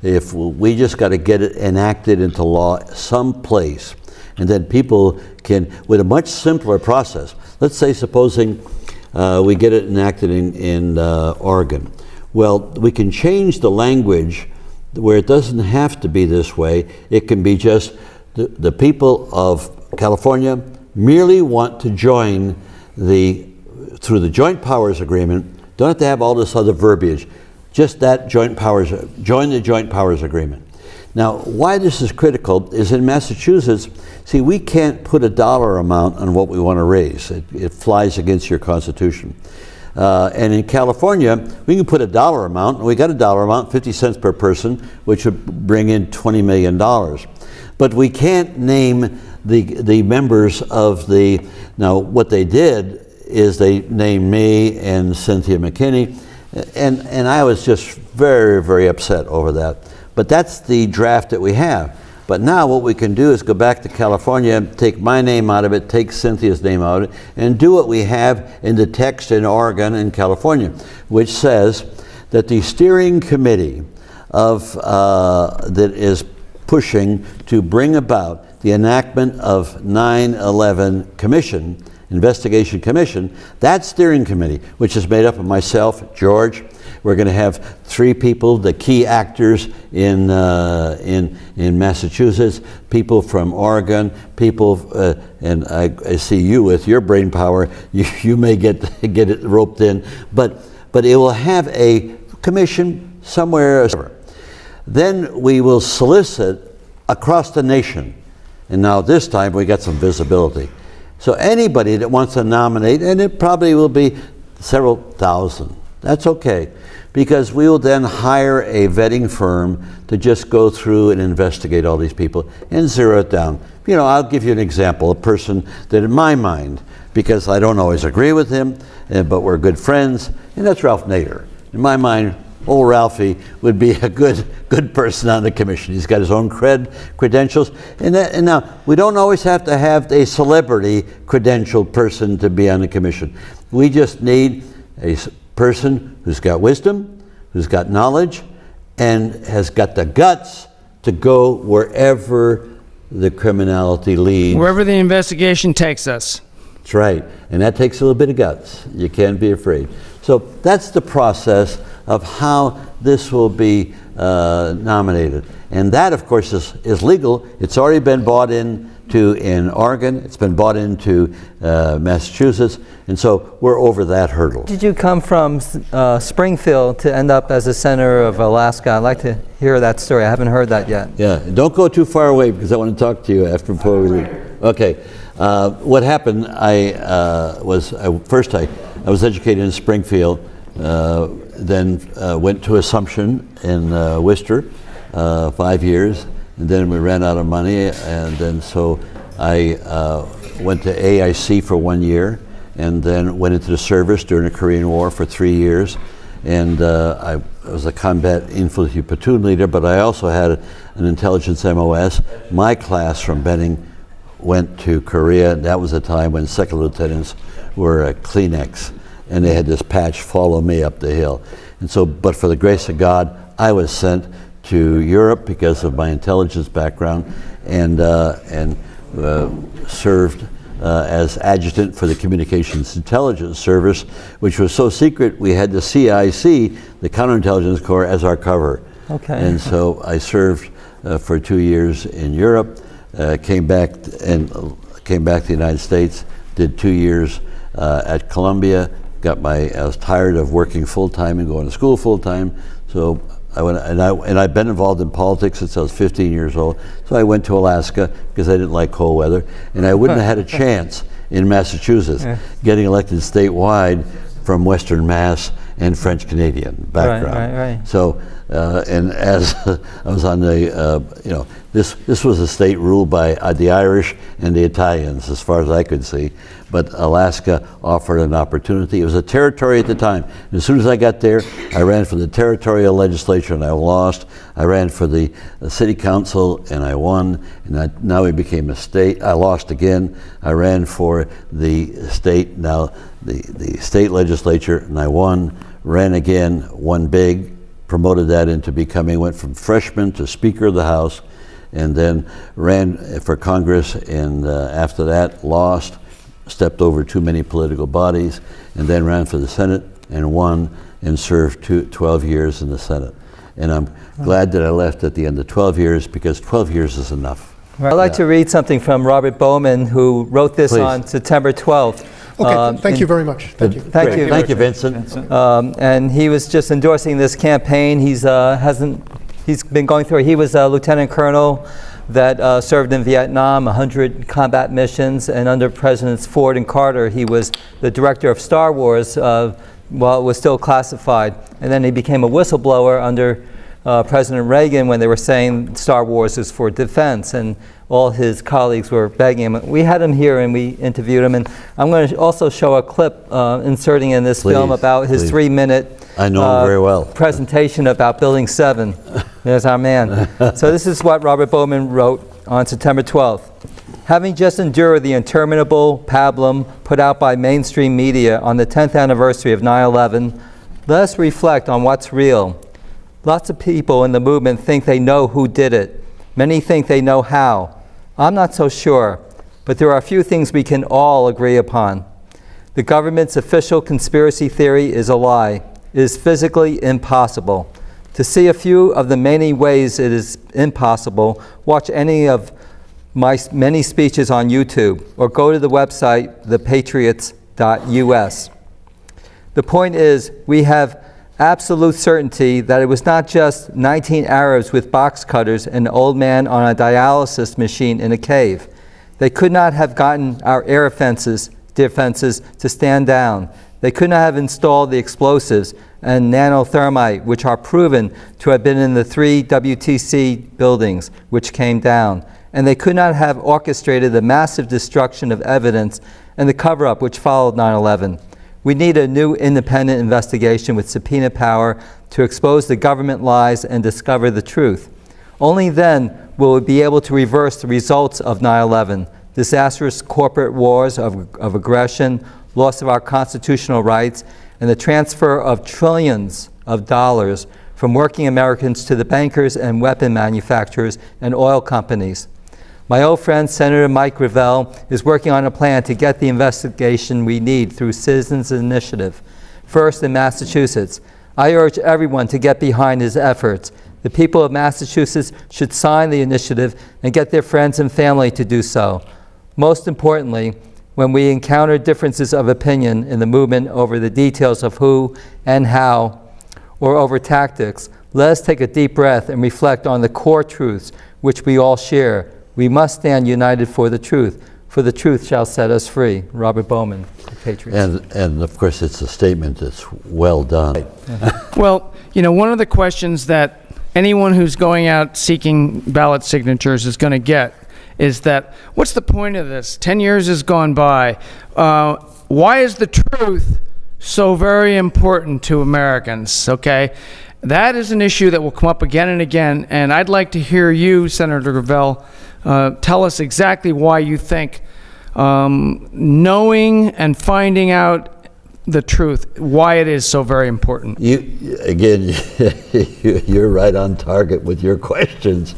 if we just got to get it enacted into law someplace, and then people can, with a much simpler process. Let's say, supposing we get it enacted in Oregon. Well, we can change the language where it doesn't have to be this way. It can be just the people of California merely want to join through the Joint Powers Agreement. Don't have to have all this other verbiage. Just that join the Joint Powers Agreement. Now, why this is critical is in Massachusetts, see, we can't put a dollar amount on what we want to raise. It flies against your Constitution. And in California, we can put a dollar amount, and we got a dollar amount, 50 cents per person, which would bring in $20 million. But we can't name the members of the, now what they did is they named me and Cynthia McKinney, and I was just very, very upset over that. But that's the draft that we have. But now what we can do is go back to California, take my name out of it, take Cynthia's name out of it, and do what we have in the text in Oregon and California, which says that the steering committee that is pushing to bring about the enactment of 9/11 Commission, Investigation Commission, that steering committee, which is made up of myself, George. We're going to have 3 people, the key actors in Massachusetts, people from Oregon, people, and I see you with your brain power. You may get it roped in, but it will have a commission somewhere. Then we will solicit across the nation, and now this time we got some visibility. So anybody that wants to nominate, and it probably will be several thousand, that's okay, because we will then hire a vetting firm to just go through and investigate all these people and zero it down. You know, I'll give you an example, a person that in my mind, because I don't always agree with him, but we're good friends, and that's Ralph Nader. In my mind, old Ralphie would be a good person on the commission. He's got his own credentials. And now, we don't always have to have a celebrity credentialed person to be on the commission. We just need a person who's got wisdom, who's got knowledge, and has got the guts to go wherever the criminality leads. Wherever the investigation takes us. That's right. And that takes a little bit of guts. You can't be afraid. So that's the process of how this will be nominated. And that, of course, is legal. It's already been bought into in Oregon. It's been bought into Massachusetts. And so we're over that hurdle. Did you come from Springfield to end up as a senator of Alaska? I'd like to hear that story. I haven't heard that yet. Yeah, don't go too far away because I want to talk to you before we leave. Okay. What happened, I was educated in Springfield, then went to Assumption in Worcester, 5 years, and then we ran out of money, and then so I went to AIC for 1 year, and then went into the service during the Korean War for 3 years, and I was a combat infantry platoon leader, but I also had an intelligence MOS. My class from Benning went to Korea. That was a time when second lieutenants were a Kleenex, and they had this patch, "Follow me up the hill." And so, but for the grace of God, I was sent to Europe because of my intelligence background, and served as adjutant for the Communications Intelligence Service, which was so secret we had the CIC, the Counterintelligence Corps, as our cover. Okay. And so I served for 2 years in Europe. Came back to the United States, did 2 years at Columbia, I was tired of working full-time and going to school full-time, so I went, and I've been involved in politics since I was 15 years old, so I went to Alaska because I didn't like cold weather, and I wouldn't have had a chance in Massachusetts getting elected statewide from Western Mass and French Canadian background. Right. So, and as I was on the, this was a state ruled by the Irish and the Italians, as far as I could see. But Alaska offered an opportunity. It was a territory at the time. And as soon as I got there, I ran for the territorial legislature and I lost. I ran for the city council and I won. And now we became a state. I lost again. I ran for the state, now the state legislature, and I won. Ran again, won big, promoted that into went from freshman to Speaker of the House, and then ran for Congress, and after that lost, stepped over too many political bodies, and then ran for the Senate and won and served 12 years in the Senate. And I'm glad that I left at the end of 12 years, because 12 years is enough. I'd like to read something from Robert Bowman, who wrote this Please. on September 12th. Okay, thank you very much. Thank you. Thank you. Thank you, Vincent. And he was just endorsing this campaign. He's been going through. He was a lieutenant colonel that served in Vietnam, 100 combat missions, and under Presidents Ford and Carter, he was the director of Star Wars while it was still classified. And then he became a whistleblower under President Reagan when they were saying Star Wars is for defense, and all his colleagues were begging him. We had him here and we interviewed him, and I'm going to also show a clip inserting in this film about his 3-minute I know him very well. presentation about Building 7. There's our man. So this is what Robert Bowman wrote on September 12th. Having just endured the interminable pablum put out by mainstream media on the 10th anniversary of 9/11, let us reflect on what's real. Lots of people in the movement think they know who did it. Many think they know how. I'm not so sure, but there are a few things we can all agree upon. The government's official conspiracy theory is a lie. It is physically impossible. To see a few of the many ways it is impossible, watch any of my many speeches on YouTube, or go to the website thepatriots.us. The point is, we have absolute certainty that it was not just 19 Arabs with box cutters and an old man on a dialysis machine in a cave. They could not have gotten our air defenses to stand down. They could not have installed the explosives and nanothermite, which are proven to have been in the 3 WTC buildings, which came down. And they could not have orchestrated the massive destruction of evidence and the cover-up which followed 9/11. We need a new independent investigation with subpoena power to expose the government lies and discover the truth. Only then will we be able to reverse the results of 9/11, disastrous corporate wars of aggression, loss of our constitutional rights, and the transfer of trillions of dollars from working Americans to the bankers and weapon manufacturers and oil companies. My old friend, Senator Mike Gravel, is working on a plan to get the investigation we need through Citizens Initiative. First, in Massachusetts, I urge everyone to get behind his efforts. The people of Massachusetts should sign the initiative and get their friends and family to do so. Most importantly, when we encounter differences of opinion in the movement over the details of who and how, or over tactics, let us take a deep breath and reflect on the core truths which we all share. We must stand united for the truth shall set us free. Robert Bowman, Patriots. And of course, it's a statement that's well done. Well, one of the questions that anyone who's going out seeking ballot signatures is going to get is that, what's the point of this? 10 years has gone by. Why is the truth so very important to Americans, okay? That is an issue that will come up again and again, and I'd like to hear you, Senator Gravel, tell us exactly why you think knowing and finding out the truth, why it is so very important. You're right on target with your questions.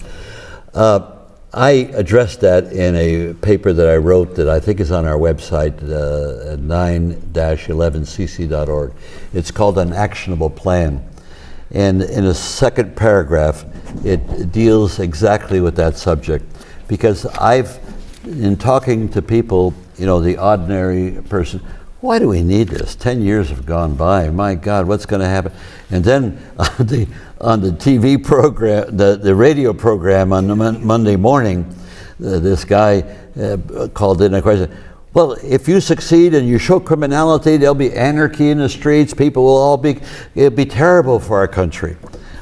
I addressed that in a paper that I wrote that I think is on our website, 9-11cc.org. It's called An Actionable Plan. And in a second paragraph, it deals exactly with that subject. Because in talking to people, the ordinary person, why do we need this? 10 years have gone by. My God, what's going to happen? And then on the TV program, the radio program on the Monday morning, this guy called in a question. Well, if you succeed and you show criminality, there'll be anarchy in the streets. People will it'll be terrible for our country.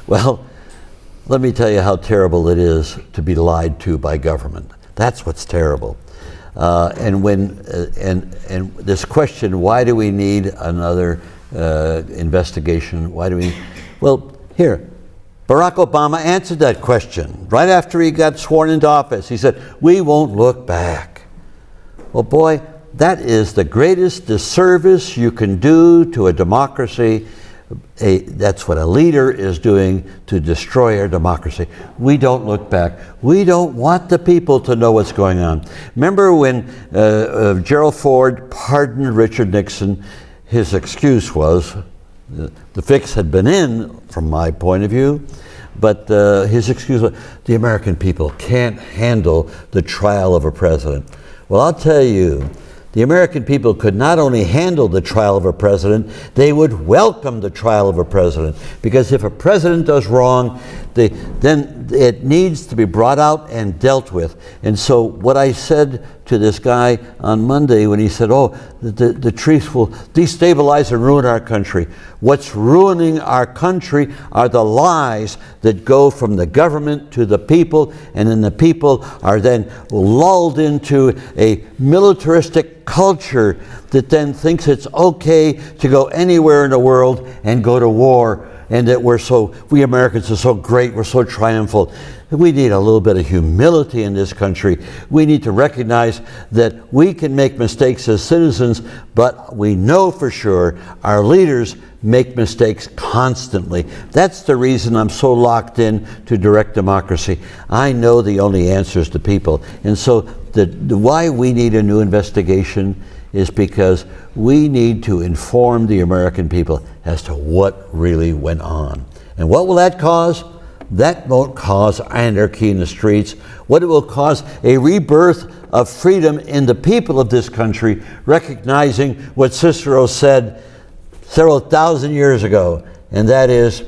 Well, let me tell you how terrible it is to be lied to by government. That's what's terrible. And this question, why do we need another investigation? Well, here, Barack Obama answered that question right after he got sworn into office. He said, "We won't look back." Well, boy, that is the greatest disservice you can do to a democracy That's what a leader is doing to destroy our democracy. We don't look back. We don't want the people to know what's going on. Remember when Gerald Ford pardoned Richard Nixon? His excuse was the fix had been in, from my point of view, but his excuse was the American people can't handle the trial of a president. Well, I'll tell you, the American people could not only handle the trial of a president, they would welcome the trial of a president. Because if a president does wrong, then it needs to be brought out and dealt with. And so what I said to this guy on Monday when he said, oh, the truth will destabilize and ruin our country. What's ruining our country are the lies that go from the government to the people, and then the people are then lulled into a militaristic culture that then thinks it's okay to go anywhere in the world and go to war, and that we Americans are so great, we're so triumphant. We need a little bit of humility in this country. We need to recognize that we can make mistakes as citizens, but we know for sure our leaders make mistakes constantly. That's the reason I'm so locked in to direct democracy. I know the only answers to people. And so why we need a new investigation is because we need to inform the American people as to what really went on. And what will that cause? That won't cause anarchy in the streets. What it will cause, a rebirth of freedom in the people of this country, recognizing what Cicero said several thousand years ago, and that is,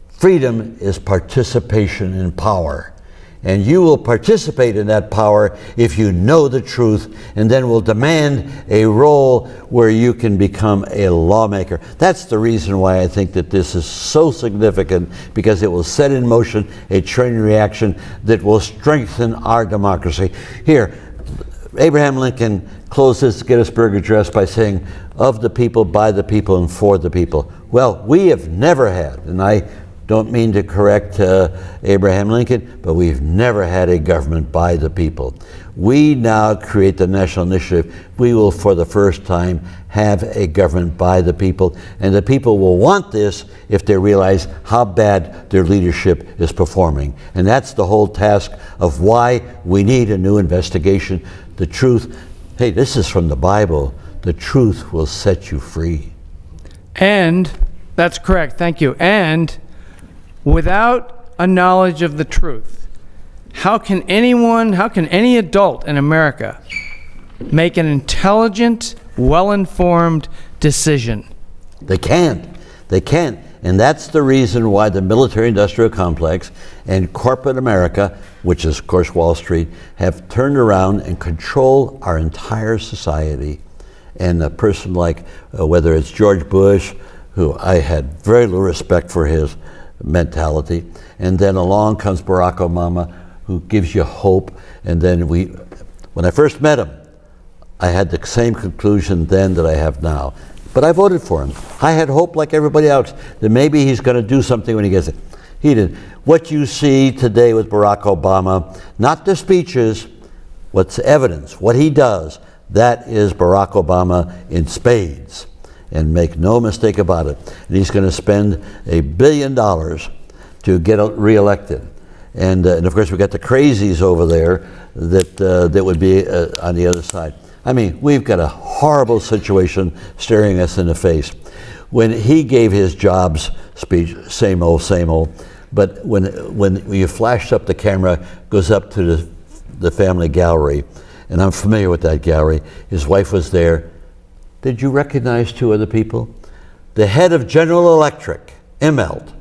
freedom is participation in power. And you will participate in that power if you know the truth, and then will demand a role where you can become a lawmaker. That's the reason why I think that this is so significant, because it will set in motion a chain reaction that will strengthen our democracy. Here, Abraham Lincoln closed his Gettysburg Address by saying, of the people, by the people, and for the people. Well, we have never had, and I don't mean to correct Abraham Lincoln, but we've never had a government by the people. We now create the national initiative. We will, for the first time, have a government by the people, and the people will want this if they realize how bad their leadership is performing. And that's the whole task of why we need a new investigation. The truth, hey, this is from the Bible. The truth will set you free. And, that's correct, thank you. And without a knowledge of the truth, how can any adult in America make an intelligent, well-informed decision? They can't. They can't. And that's the reason why the military-industrial complex and corporate America, which is, of course, Wall Street, have turned around and control our entire society. And a person like, whether it's George Bush, who I had very little respect for his mentality, and then along comes Barack Obama, who gives you hope. And then when I first met him, I had the same conclusion then that I have now. But I voted for him. I had hope, like everybody else, that maybe he's going to do something when he gets it. He didn't. What you see today with Barack Obama, not the speeches, what's evidence, what he does, that is Barack Obama in spades. And make no mistake about it. And he's going to spend $1 billion to get reelected. And of course, we've got the crazies over there that would be on the other side. I mean, we've got a horrible situation staring us in the face. When he gave his jobs speech, same old, but when you flashed up the camera, goes up to the family gallery, and I'm familiar with that gallery, his wife was there. Did you recognize two other people? The head of General Electric, Immelt,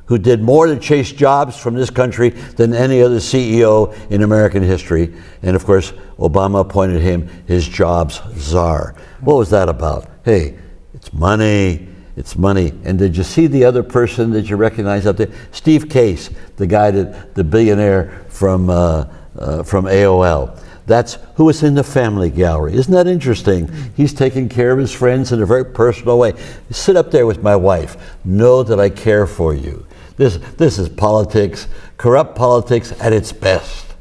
who did more to chase jobs from this country than any other CEO in American history. And of course, Obama appointed him his jobs czar. What was that about? Hey, it's money. It's money. And did you see the other person that you recognize out there? Steve Case, the guy the billionaire from AOL. That's who is in the family gallery. Isn't that interesting? He's taking care of his friends in a very personal way. Sit up there with my wife. Know that I care for you. This is politics, corrupt politics at its best.